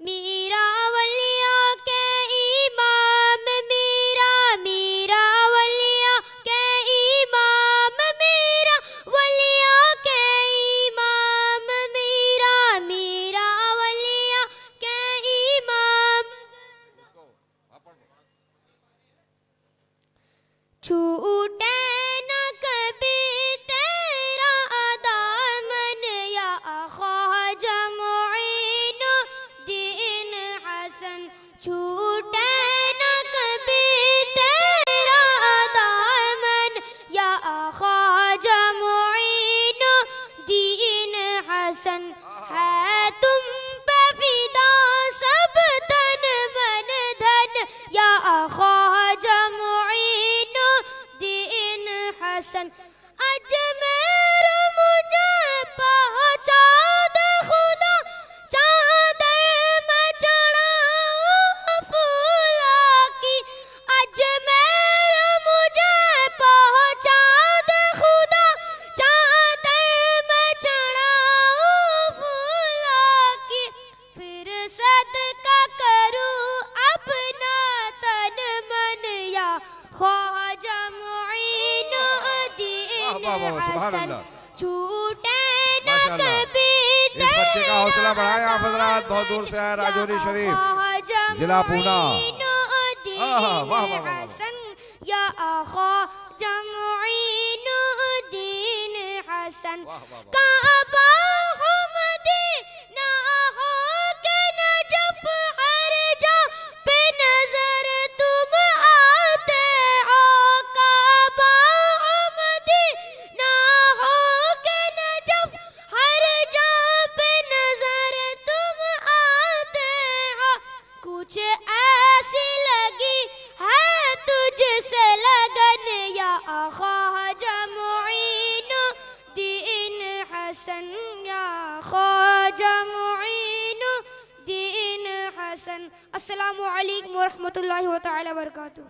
मीरा वलिया के इमाम मीरा, मीरा वलिया के इमाम मीरा, वलिया के इमाम मीरा, मीरा वलिया के इमाम। छूटे न कभी तेरा दामन या ख्वाजा मुईनुद्दीन हसन, छूटे न कभी तेरा दामन या ख्वाजा मुईनुद्दीन हसन। है तुम पे फिदा सब तन मन धन या ख्वाजा मुईनुद्दीन हसन। अजमेर मुझे पहुँचा दे खुदा, चादर में चढ़ाऊं फूला की। अजमेर मुझे पहुँचा दे खुदा, चादर में चढ़ाऊं फूला की। फिर सदका करूं अपना तन मन या ख्वाजा मुईनुद्दीन हसन। छूटे न कभी इस बच्चे का हौसला बढ़ाएं आप हजरात। बहुत दूर से आए राजौरी शरीफ, जिला पूना। मुईनुद्दीन हसन या ख्वाजा मुईनुद्दीन हसन। काबा हो मदीना हो के नजफ, हर जा पे नजर तुम आते हो। काबा हो मदीना हो के नजफ, हर जा पे नजर तुम आते हो। कुछ ऐसी लगी है तुझसे लगन या ख्वाजा मुईनुद्दीन हसन, या ख्वाजा मुईनुद्दीन हसन। अस्सलामु अलैकुम व रहमतुल्लाहि व तआला व बरकातुहू।